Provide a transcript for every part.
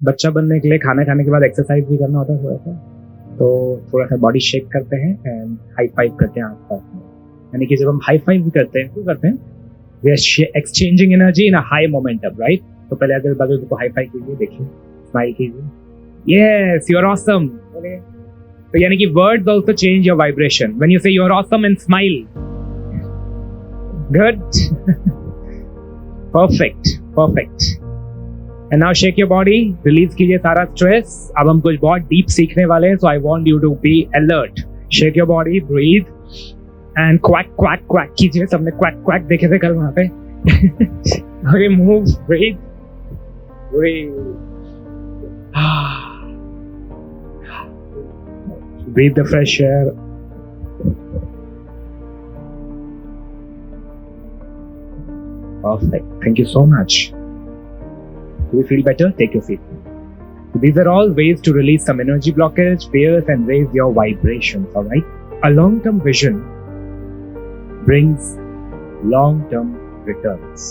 बच्चा बनने के लिए खाना खाने के बाद एक्सरसाइज भी करना होता है थोड़ा सा, तो थोड़ा सा बॉडी शेक करते हैं एंड हाई फाइव करते हैं आसपास में। यानी कि जब हम हाई फाइव भी करते हैं तो करते हैं we are exchanging energy in a high momentum, right? तो पहले अगर बगल को हाई फाइव कीजिए, देखिए, स्माइल कीजिए, यस यू आर ऑसम। तो यानी कि words also change your vibration when you say you are awesome and smile. Good, perfect. And now shake your body, release कीजिए सारा स्ट्रेस। अब हम कुछ बहुत डीप सीखने वाले हैं, so I want you to be alert. Shake your body, breathe and quack quack quack कीजिए। सबने क्वैक क्वैक देखे थे कल वहां पे। Okay, move, breathe, breathe the fresh air. Perfect. Thank you so much. Do you feel better? Take your seat. So these are all ways to release some energy blockage, fears, and raise your vibrations. All right. A long-term vision brings long-term returns.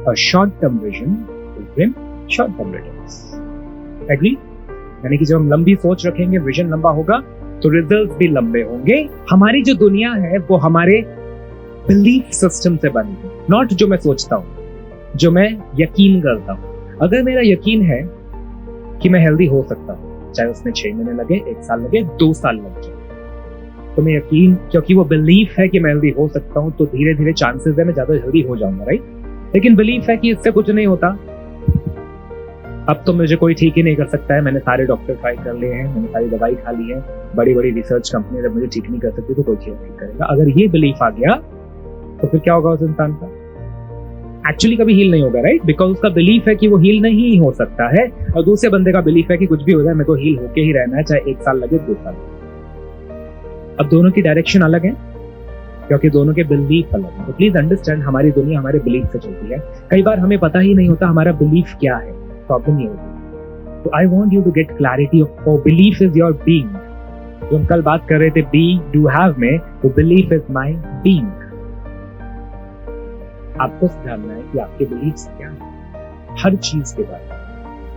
A short-term vision will bring short-term returns. Agree? यानी कि जब हम लंबी सोच रखेंगे, vision लंबा होगा, तो रिजल्ट भी लंबे होंगे। हमारी जो दुनिया है वो हमारे बिलीफ सिस्टम से बनी है, नॉट जो मैं सोचता हूँ, जो मैं यकीन करता हूँ। अगर मेरा यकीन है कि मैं हेल्दी हो सकता हूँ, चाहे उसमें 6 महीने लगे, 1 साल लगे, 2 साल लग जाए, तो मैं यकीन, क्योंकि वो बिलीफ है कि मैं हेल्दी हो सकता हूँ, तो धीरे धीरे चांसेस है मैं ज्यादा जल्दी हो जाऊंगा, राइट? लेकिन बिलीफ है कि इससे कुछ नहीं होता, अब तो मुझे कोई ठीक ही नहीं कर सकता है, मैंने सारे डॉक्टर ट्राई कर लिए हैं, मैंने सारी दवाई खा ली है, बड़ी बड़ी रिसर्च कंपनी जब मुझे ठीक नहीं कर सकती तो कोई ठीक नहीं करेगा। अगर ये बिलीफ आ गया तो फिर क्या होगा उस इंसान का? एक्चुअली कभी हील नहीं होगा, राइट? बिकॉज उसका बिलीफ है कि वो हील नहीं हो सकता है, और दूसरे बंदे का बिलीफ है कि कुछ भी हो जाए मेरे को हील होके ही रहना है, चाहे 1 साल लगे, 2 साल। अब दोनों की डायरेक्शन अलग है क्योंकि दोनों के बिलीफ अलग है। तो प्लीज अंडरस्टैंड, हमारी दुनिया हमारे बिलीफ से चलती है। कई बार हमें पता ही नहीं होता हमारा बिलीफ क्या है, प्रॉब्लम ये होती। तो I want you to get clarity of belief is your being. जो हम कल बात कर रहे थे बी डू हैव में, तो बिलीफ इज माई बीइंग। आपको जानना है कि आपके बिलीफ्स क्या है हर चीज के बारे में।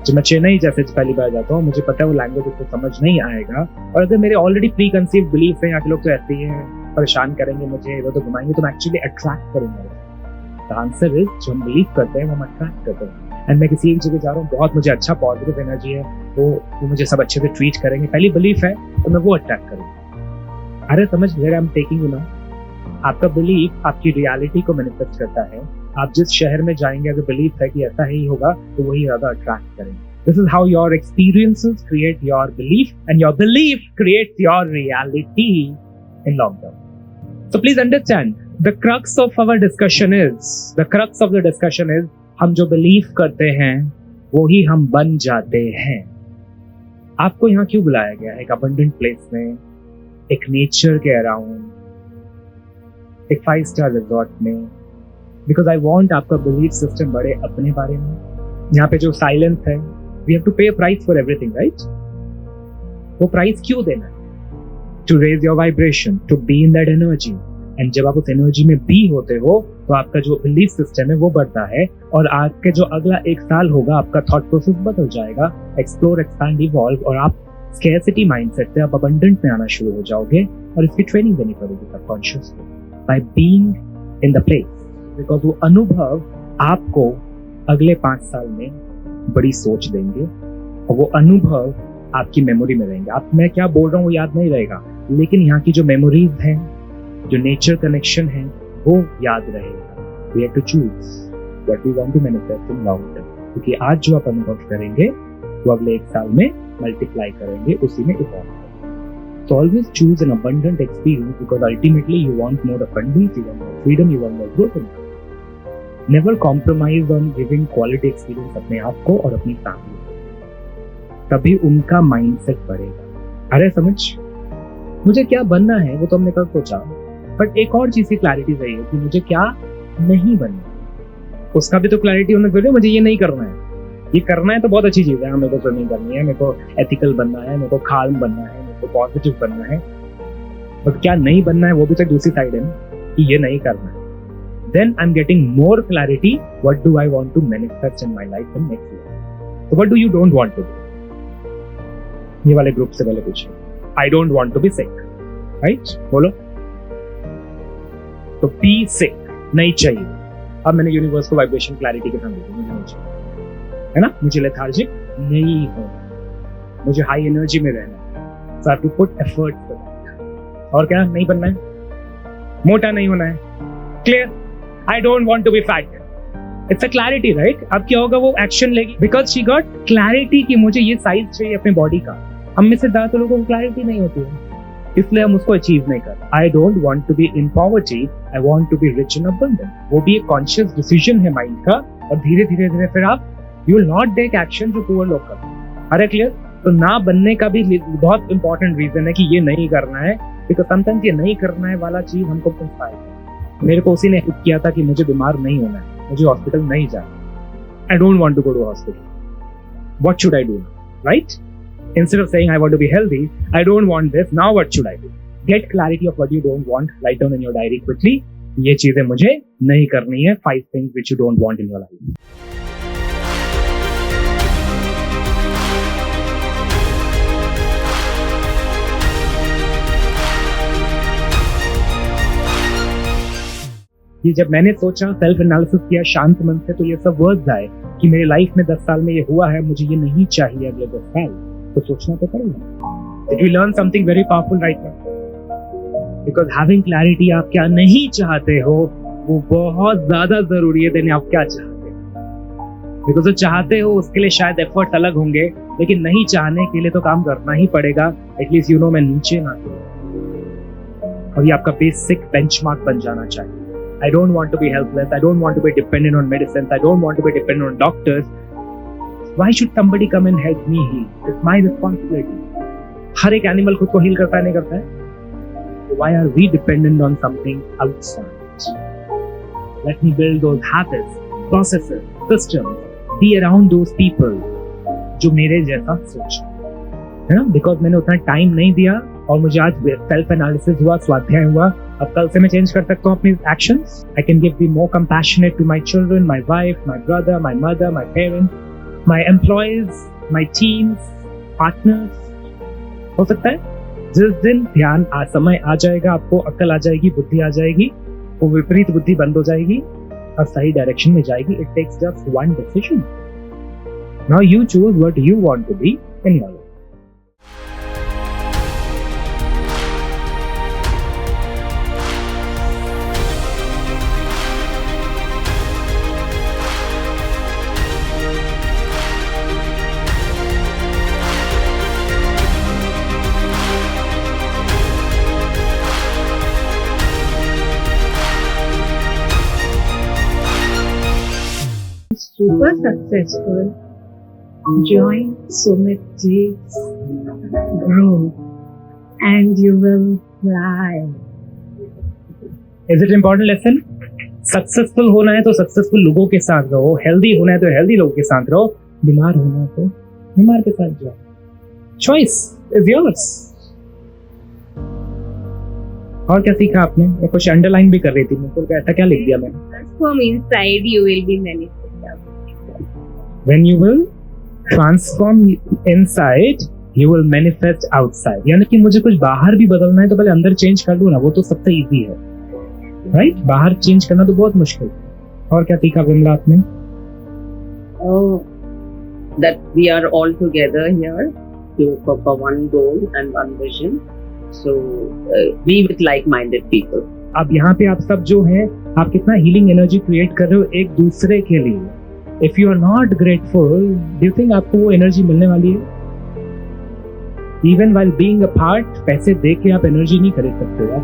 जब मैं चेन्नई जैसे पहली बार जाता हूँ, मुझे पता है वो लैंग्वेज उसको समझ नहीं आएगा, और अगर मेरे ऑलरेडी प्री कंसीव बिलीफ है यहाँ के लोग तो ऐसे ही हैं, परेशान करेंगे मुझे, वो तो घुमाएंगे, तो मैं एक्चुअली अट्रैक्ट करूंगा। द आंसर इज जो हम बिलीव करते हैं वो हम अट्रैक्ट करते हैं। एंड मैं किसी एक जगह जा रहा हूँ, बहुत मुझे अच्छा पॉजिटिव एनर्जी है, वो मुझे सब अच्छे से ट्रीट करेंगे, पहली बिलीफ है, तो मैं वो अट्रैक्ट करूंगा। अरे समझ where I am taking you now. आपका बिलीफ आपकी रियलिटी को मैनिफेस्ट करता है। आप जिस शहर में जाएंगे, अगर बिलीफ है कि ऐसा ही होगा, तो वही ज्यादा अट्रैक्ट करेंगे। This is how your experiences create your belief, and your belief creates your reality in long term. So please understand, the crux of the discussion is हम जो बिलीव करते हैं वो ही हम बन जाते हैं। आपको यहाँ क्यों बुलाया गया है? एक अबंडेंट प्लेस में, एक नेचर के अराउंड, एक 5 स्टार रिजॉर्ट में, बिकॉज आई वॉन्ट आपका बिलीफ सिस्टम बढ़े अपने बारे में। यहाँ पे जो साइलेंस है, we have to pay a price for everything, right? वो प्राइस क्यों देना है? To raise your vibration, to be in that energy. And जब आप उस एनर्जी में बी होते हो, तो आपका जो बिलीफ सिस्टम है वो बढ़ता है, और आपके जो अगला 1 साल होगा, आपका थॉट प्रोसेस बदल जाएगा, एक्सप्लोर, एक्सपैंड, इवॉल्व, और आप स्कैर्सिटी माइंडसेट से आप अबंडेंट में आना शुरू हो जाओगे, और इसकी ट्रेनिंग देनी पड़ेगी subconsciously by being in the place. Because वो अनुभव आपको अगले 5 साल में बड़ी सोच देंगे, और वो अनुभव आपकी मेमोरी में रहेंगे। आप, मैं क्या बोल रहा हूँ वो याद नहीं रहेगा, लेकिन यहाँ की जो मेमोरीज हैं, जो नेचर कनेक्शन है, वो याद रहेगा। We have to choose what we want to manifest in long term, क्योंकि आज जो आप अनुभव करेंगे वो अगले 1 साल में मल्टीप्लाई करेंगे, उसी में इवॉल्व करेंगे। So always choose an abundant experience, because ultimately you want more abundance, you want more freedom, you want more growth in life. Never compromise on giving quality experience अपने आप को और अपनी फैमिली को, तभी उनका माइंडसेट बढ़ेगा। अरे समझ, मुझे क्या बनना है वो तो हमने कल सोचा, बट एक और चीज की क्लैरिटी चाहिए कि मुझे क्या नहीं बनना, उसका भी तो क्लैरिटी होना चाहिए। मुझे ये नहीं करना है, ये करना है तो बहुत अच्छी चीज है, मेरे को स्विमिंग करनी है, मेरे को एथिकल बनना है, मेरे को calm बनना है, मेरे को पॉजिटिव बनना है, बट क्या नहीं बनना है वो भी तो दूसरी साइड है ना, कि ये नहीं करना है। Then I'm getting more clarity, what do I want to manifest in my life in next year. So what do you don't want to do? ये वाले ग्रुप से पहले पूछिए. I don't want to be sick, right? बोलो. तो be sick नहीं चाहिए. अब मैंने यूनिवर्स को वाइब्रेशन क्लैरिटी के साथ मुझे नहीं चाहिए, है ना? मुझे लेथार्जिक नहीं होना, मुझे हाई एनर्जी में रहना है. So I have to put effort for that. और क्या नहीं बनना है? मोटा नहीं होना है. Clear? I don't want to be fat. It's a clarity, right? अब क्या होगा, वो एक्शन लेगी because she got clarity कि मुझे ये साइज चाहिए अपने बॉडी का. हम में से ज्यादातर लोगों को क्लैरिटी नहीं होती है, इसलिए हम उसको अचीव नहीं कर. I don't want to be in poverty, I want to be rich in abundance. वो भी एक कॉन्शियस डिसीजन है माइंड का, और धीरे धीरे धीरे फिर आप you will not take action जो पुअर लोग करते हैं. अरे क्लियर? तो ना बनने का भी बहुत इंपॉर्टेंट रीजन है कि ये नहीं करना है, बिकॉज समटाइम्स ये नहीं करना है वाला चीज हमको इंस्पायर है. मेरे को उसी ने हिट किया था कि मुझे बीमार नहीं होना है, मुझे हॉस्पिटल नहीं जाना. I don't want to go to hospital. What should I do, right? Instead of saying I want to be healthy, I don't want this, now what should I do? Get clarity of what you don't want, write down in your diary quickly. ये चीजें मुझे नहीं करनी है. 5 things which you don't want in your life. ये जब मैंने सोचा, सेल्फ एनालिसिस किया शांत मन से, तो ये सब वर्ड्स आए कि मेरे लाइफ में 10 साल में ये हुआ है, मुझे ये नहीं चाहिए अगले 10 साल. तो सोचना तो पड़ेगा. Did you learn something very powerful right now? Because having clarity आप क्या नहीं चाहते हो वो बहुत ज्यादा जरूरी है देने आप क्या चाहते हो. Because जो चाहते हो उसके लिए शायद एफर्ट अलग होंगे, लेकिन नहीं चाहने के लिए तो काम करना ही पड़ेगा. एटलीस्ट यू नो मैं नीचे ना गिरूं. और ये आपका बेसिक बेंचमार्क बन जाना चाहिए. I don't want to be helpless. I don't want to be dependent on medicines. I don't want to be dependent on doctors. Why should somebody come and help me heal? It's my responsibility. हर एक animal खुद को heal करता है, नहीं करता है? Why are we dependent on something outside? Let me build those habits, processes, systems. Be around those people जो मेरे जैसा सोच, है ना? Because मैंने उतना टाइम नहीं दिया और मुझे आज सेल्फ एनालिसिस हुआ, स्वाध्याय हुआ. अब कल से मैं चेंज कर सकता हूँ अपनी actions. I can be more compassionate to my children, my wife, my brother, my mother, my parents, my employees, my teams, partners. हो सकता है जिस दिन ध्यान समय आ जाएगा, आपको अक्ल आ जाएगी, बुद्धि आ जाएगी, वो विपरीत बुद्धि बंद हो जाएगी और सही डायरेक्शन में जाएगी. It takes just one decision. Now you choose what you want to be in your life. Super successful. Join Sumit Ji's group and you will fly. Is it important lesson? Successful होना है तो successful लोगों के साथ रहो, healthy होना है तो हेल्दी लोगों के साथ रहो, बीमार होना है तो बीमार के साथ जाओ. Choice is yours. और क्या सीखा आपने? मैं कुछ अंडरलाइन भी कर रही थी, मुझको ऐसा क्या लिख दिया मैंने? From inside you will be manifested. When you will transform inside, you will manifest outside. यानी कि मुझे कुछ बाहर भी बदलना है तो पहले अंदर चेंज कर लूँ ना, वो तो सबसे इजी है, राइट? बाहर चेंज करना तो बहुत मुश्किल है. और क्या सीखा विमला आपने? Oh, that we are all together here for one goal and one vision. So be with like-minded people. अब यहाँ पे आप सब जो है, आप कितना हीलिंग एनर्जी क्रिएट कर रहे हो एक दूसरे के लिए. If you are not grateful, do you think आपको वो एनर्जी मिलने वाली है? इवन व्हाइल बीइंग अपार्ट, पैसे दे के आप एनर्जी नहीं खरीद सकते हो.